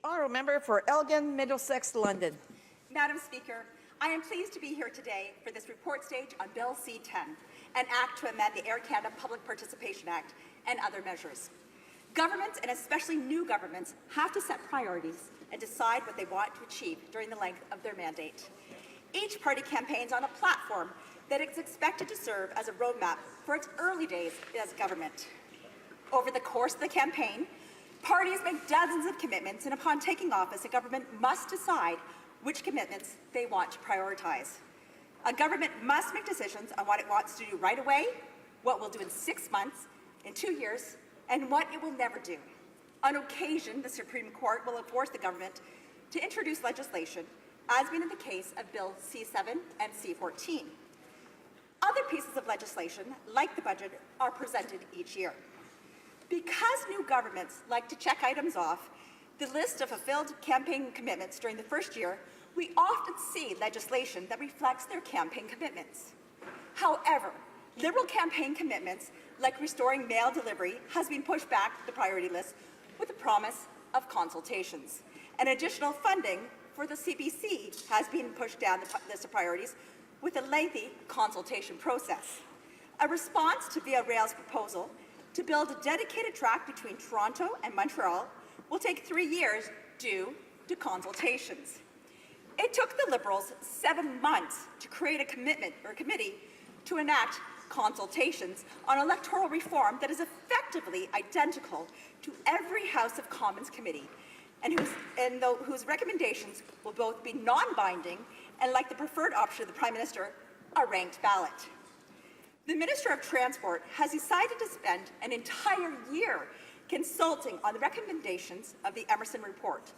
The honourable member for Elgin, Middlesex, London. Madam Speaker, I am pleased to be here today for this report stage on Bill C-10, an act to amend the Air Canada Public Participation Act and other measures. Governments, and especially new governments, have to set priorities and decide what they want to achieve during the length of their mandate. Each party campaigns on a platform that is expected to serve as a roadmap for its early days as government. Over the course of the campaign, parties make dozens of commitments, and upon taking office, a government must decide which commitments they want to prioritize. A government must make decisions on what it wants to do right away, what we'll do in 6 months, in 2 years, and what it will never do. On occasion, the Supreme Court will force the government to introduce legislation, as been in the case of Bill C-7 and C-14. Other pieces of legislation, like the budget, are presented each year. Because new governments like to check items off the list of fulfilled campaign commitments during the first year, we often see legislation that reflects their campaign commitments. However, Liberal campaign commitments, like restoring mail delivery, has been pushed back to the priority list with the promise of consultations. And additional funding for the CBC has been pushed down the list of priorities with a lengthy consultation process. A response to Via Rail's proposal to build a dedicated track between Toronto and Montreal will take 3 years due to consultations. It took the Liberals 7 months to create a committee to enact consultations on electoral reform that is effectively identical to every House of Commons committee, and whose recommendations will both be non-binding and, like the preferred option of the Prime Minister, a ranked ballot. The Minister of Transport has decided to spend an entire year consulting on the recommendations of the Emerson Report,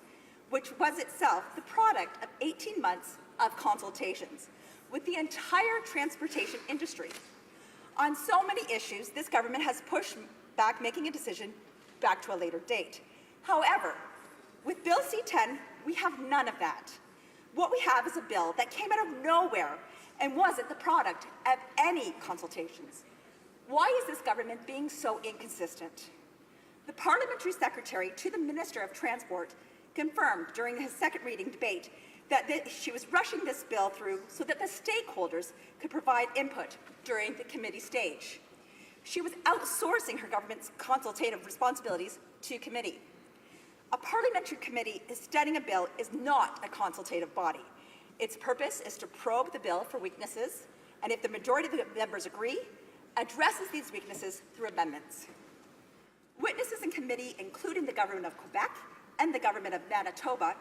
which was itself the product of 18 months of consultations with the entire transportation industry. On so many issues, this government has pushed back making a decision back to a later date. However, with Bill C-10, we have none of that. What we have is a bill that came out of nowhere and wasn't the product of any consultations. Why is this government being so inconsistent? The Parliamentary Secretary to the Minister of Transport confirmed during his second reading debate that she was rushing this bill through so that the stakeholders could provide input during the committee stage. She was outsourcing her government's consultative responsibilities to committee. A parliamentary committee studying a bill is not a consultative body. Its purpose is to probe the bill for weaknesses, and if the majority of the members agree, addresses these weaknesses through amendments. Witnesses in committee, including the Government of Quebec and the Government of Manitoba,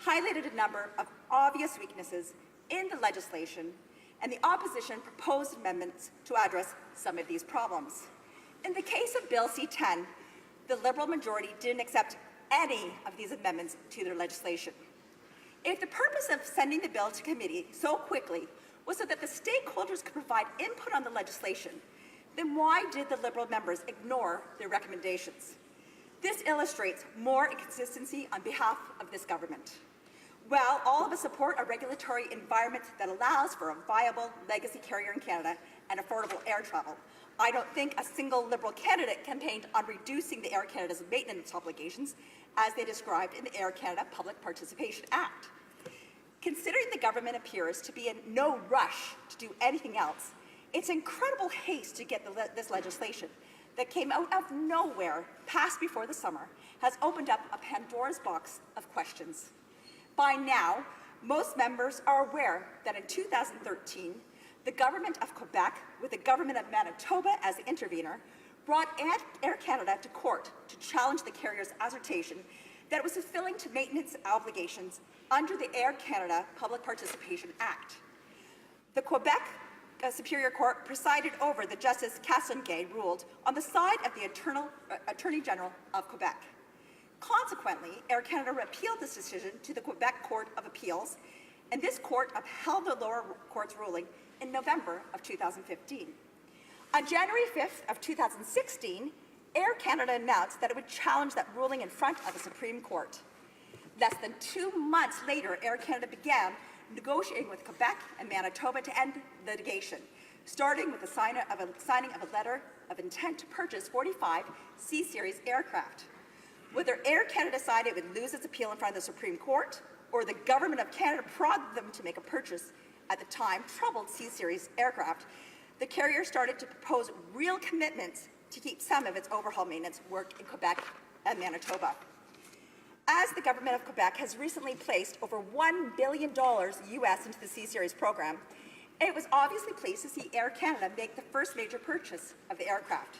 highlighted a number of obvious weaknesses in the legislation, and the opposition proposed amendments to address some of these problems. In the case of Bill C-10, the Liberal majority didn't accept any of these amendments to their legislation. If the purpose of sending the bill to committee so quickly was so that the stakeholders could provide input on the legislation, then why did the Liberal members ignore their recommendations? This illustrates more inconsistency on behalf of this government. While all of us support a regulatory environment that allows for a viable legacy carrier in Canada and affordable air travel, I don't think a single Liberal candidate campaigned on reducing the Air Canada's maintenance obligations as they described in the Air Canada Public Participation Act. Considering the government appears to be in no rush to do anything else, its incredible haste to get this legislation that came out of nowhere, passed before the summer, has opened up a Pandora's box of questions. By now, most members are aware that in 2013, the Government of Quebec, with the Government of Manitoba as the intervener, brought Air Canada to court to challenge the carrier's assertion that it was fulfilling to maintenance obligations under the Air Canada Public Participation Act. The Quebec Superior Court presided over the Justice Castonguay ruled on the side of the Attorney General of Quebec. Consequently, Air Canada appealed this decision to the Quebec Court of Appeals, and this court upheld the lower court's ruling in November of 2015. On January 5th of 2016, Air Canada announced that it would challenge that ruling in front of the Supreme Court. Less than 2 months later, Air Canada began negotiating with Quebec and Manitoba to end litigation, starting with the signing of a letter of intent to purchase 45 C-Series aircraft. Whether Air Canada decided it would lose its appeal in front of the Supreme Court, or the Government of Canada prodded them to make a purchase at the time troubled C-Series aircraft, the carrier started to propose real commitments to keep some of its overhaul maintenance work in Quebec and Manitoba. As the Government of Quebec has recently placed over $1 billion US into the C-Series program, it was obviously pleased to see Air Canada make the first major purchase of the aircraft.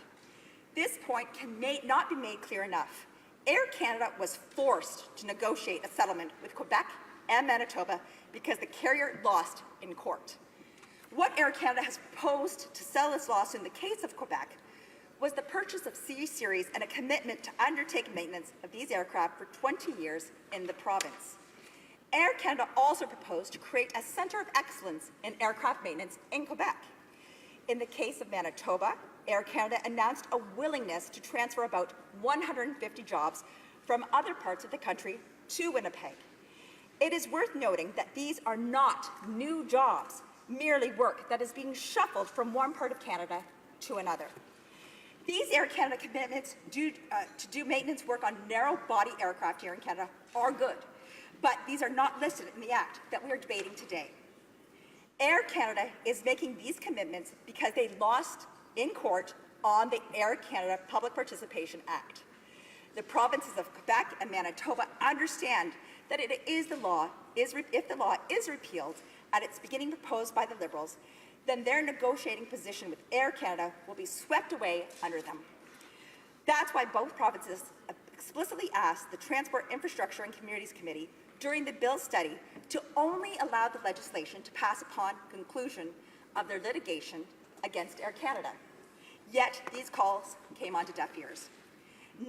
This point cannot be made clear enough. Air Canada was forced to negotiate a settlement with Quebec and Manitoba because the carrier lost in court. What Air Canada has proposed to sell this lawsuit in the case of Quebec was the purchase of C-Series and a commitment to undertake maintenance of these aircraft for 20 years in the province. Air Canada also proposed to create a centre of excellence in aircraft maintenance in Quebec. In the case of Manitoba, Air Canada announced a willingness to transfer about 150 jobs from other parts of the country to Winnipeg. It is worth noting that these are not new jobs, merely work that is being shuffled from one part of Canada to another. These Air Canada commitments to do maintenance work on narrow-body aircraft here in Canada are good, but these are not listed in the Act that we are debating today. Air Canada is making these commitments because they lost in court on the Air Canada Public Participation Act. The provinces of Quebec and Manitoba understand that if the law is repealed at its beginning proposed by the Liberals, then their negotiating position with Air Canada will be swept away under them. That's why both provinces explicitly asked the Transport Infrastructure and Communities Committee during the bill study to only allow the legislation to pass upon conclusion of their litigation against Air Canada. Yet these calls came onto deaf ears.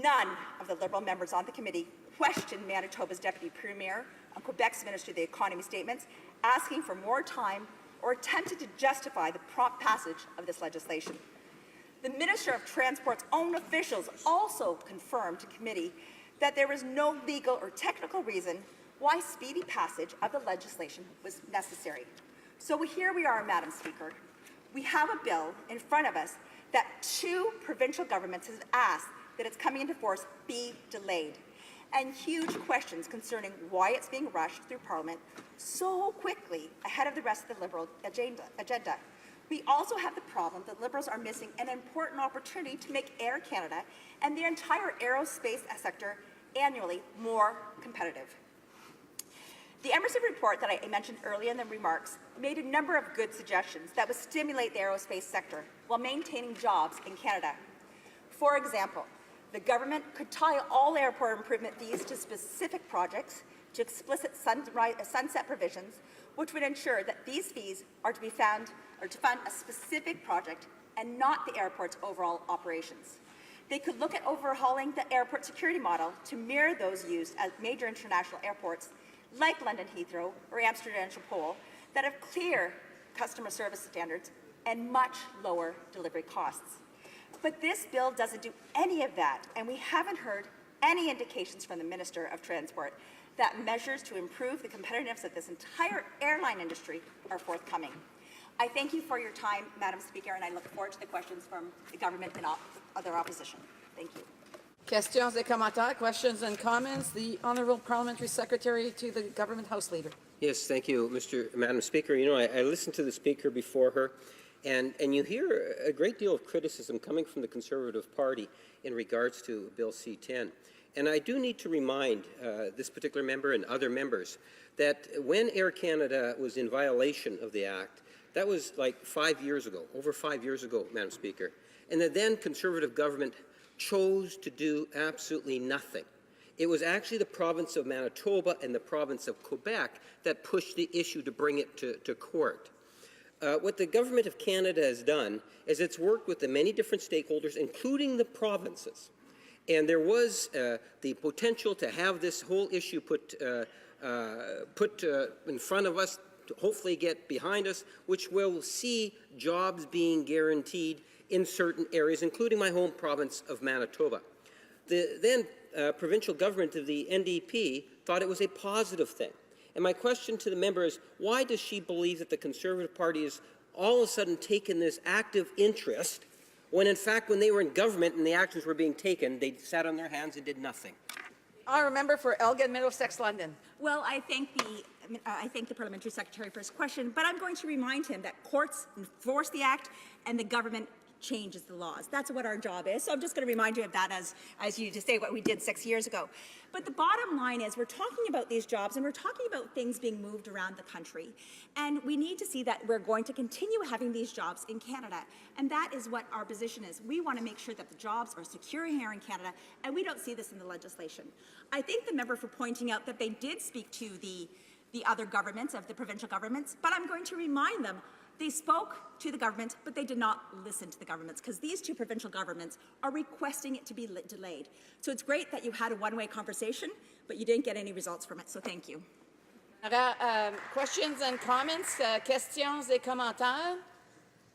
None of the Liberal members on the committee questioned Manitoba's Deputy Premier and Quebec's Minister of the Economy statements, asking for more time or attempted to justify the prompt passage of this legislation. The Minister of Transport's own officials also confirmed to committee that there was no legal or technical reason why speedy passage of the legislation was necessary. So here we are, Madam Speaker. We have a bill in front of us that 2 provincial governments have asked that its coming into force be delayed, and huge questions concerning why it's being rushed through Parliament so quickly ahead of the rest of the Liberal agenda. We also have the problem that Liberals are missing an important opportunity to make Air Canada and the entire aerospace sector annually more competitive. The Emerson report that I mentioned earlier in the remarks made a number of good suggestions that would stimulate the aerospace sector while maintaining jobs in Canada. For example, the government could tie all airport improvement fees to specific projects, to explicit sunset provisions, which would ensure that these fees are to be found or to fund a specific project and not the airport's overall operations. They could look at overhauling the airport security model to mirror those used at major international airports like London Heathrow or Amsterdam Schiphol that have clear customer service standards and much lower delivery costs. But this bill doesn't do any of that, and we haven't heard any indications from the Minister of Transport that measures to improve the competitiveness of this entire airline industry are forthcoming. I thank you for your time, Madam Speaker, and I look forward to the questions from the government and other opposition. Thank you. Questions et commentaires, questions and comments. The Honourable Parliamentary Secretary to the Government House Leader. Yes, thank you, Madam Speaker. You know, I listened to the Speaker before her, and you hear a great deal of criticism coming from the Conservative Party in regards to Bill C-10. And I do need to remind this particular member and other members that when Air Canada was in violation of the Act, that was like 5 years ago, over 5 years ago, Madam Speaker. And the then Conservative government chose to do absolutely nothing. It was actually the province of Manitoba and the province of Quebec that pushed the issue to bring it to court. What the Government of Canada has done is it's worked with the many different stakeholders, including the provinces. And there was the potential to have this whole issue put in front of us, to hopefully get behind us, which will see jobs being guaranteed in certain areas, including my home province of Manitoba. The then provincial government of the NDP thought it was a positive thing. And my question to the member is, why does she believe that the Conservative Party has all of a sudden taken this active interest when, in fact, when they were in government and the actions were being taken, they sat on their hands and did nothing? Honourable Member for Elgin, Middlesex, London. Well, I thank the Parliamentary Secretary for his question, but I'm going to remind him that courts enforce the Act and the government changes the laws. That's what our job is. So I'm just going to remind you of that as you just say what we did 6 years ago. But the bottom line is we're talking about these jobs and we're talking about things being moved around the country. And we need to see that we're going to continue having these jobs in Canada. And that is what our position is. We want to make sure that the jobs are secure here in Canada, and we don't see this in the legislation. I thank the member for pointing out that they did speak to the other governments, of the provincial governments, but I'm going to remind them they spoke to the government, but they did not listen to the governments, because these two provincial governments are requesting it to be delayed. So it's great that you had a one-way conversation, but you didn't get any results from it, so thank you. Questions and comments, questions et commentaires.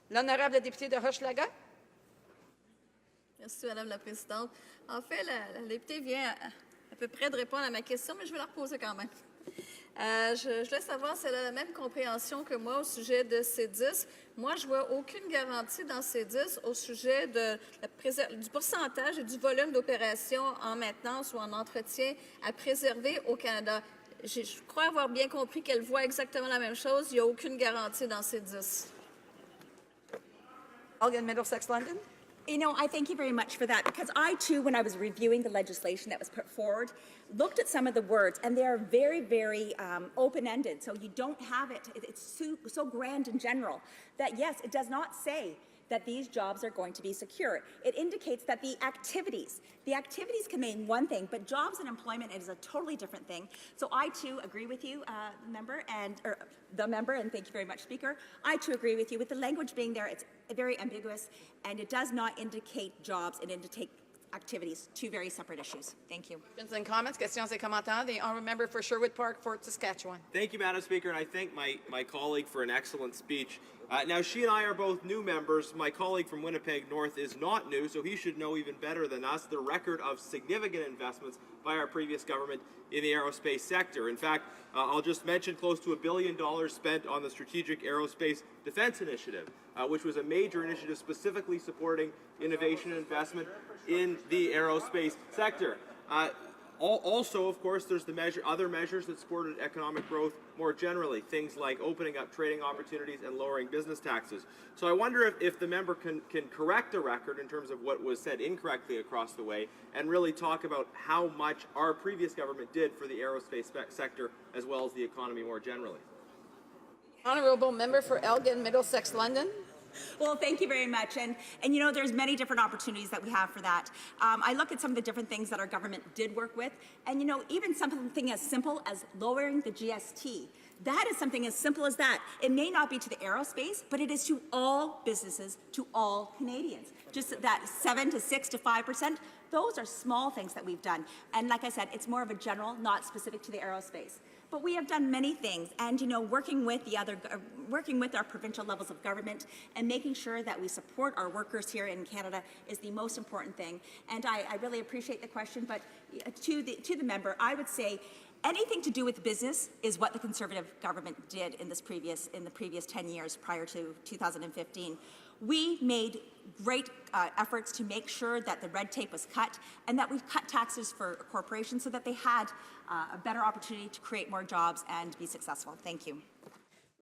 L'honorable député de Hochelaga. Merci, Madame la Présidente. En fait, la députée vient à peu près de répondre à ma question, mais je vais la reposer quand même. Je voulais savoir si elle a la même compréhension que moi au sujet de C10. Moi, je ne vois aucune garantie dans C10 au sujet du pourcentage et du volume d'opérations en maintenance ou en entretien à préserver au Canada. Je crois avoir bien compris qu'elle voit exactement la même chose. Il n'y a aucune garantie dans C10. Elgin, Middlesex, London. You know, I thank you very much for that, because I, too, when I was reviewing the legislation that was put forward, looked at some of the words, and they're very, very open-ended. So you don't have it. It's so grand and general that, yes, it does not say that these jobs are going to be secure. It indicates that the activities can mean one thing, but jobs and employment is a totally different thing. So I, too, agree with you, the member, and thank you very much, Speaker. I, too, agree with you. With the language being there, it's very ambiguous, and it does not indicate jobs, it indicates activities, two very separate issues. Thank you. Questions and comments, questions et commentaires. The honourable member for Sherwood Park, Fort Saskatchewan. Thank you, Madam Speaker, and I thank my colleague for an excellent speech. Now, she and I are both new members. My colleague from Winnipeg North is not new, so he should know even better than us the record of significant investments by our previous government in the aerospace sector. In fact, I'll just mention close to $1 billion spent on the Strategic Aerospace Defense Initiative, which was a major initiative specifically supporting innovation and investment in the aerospace sector. Also, of course, there's the other measures that supported economic growth more generally, things like opening up trading opportunities and lowering business taxes. So I wonder if the member can correct the record in terms of what was said incorrectly across the way, and really talk about how much our previous government did for the aerospace sector as well as the economy more generally. Honourable member for Elgin, Middlesex, London. Well, thank you very much. And you know, there's many different opportunities that we have for that. I look at some of the different things that our government did work with. And you know, even something as simple as lowering the GST. That is something as simple as that. It may not be to the aerospace, but it is to all businesses, to all Canadians. Just that 7 to 6 to 5%. Those are small things that we've done. And like I said, it's more of a general, not specific to the aerospace. But we have done many things, and you know, working with our provincial levels of government and making sure that we support our workers here in Canada is the most important thing. And I really appreciate the question, but to the member, I would say anything to do with business is what the Conservative government did in the previous 10 years prior to 2015. We made great efforts to make sure that the red tape was cut and that we cut taxes for corporations so that they had a better opportunity to create more jobs and be successful. Thank you.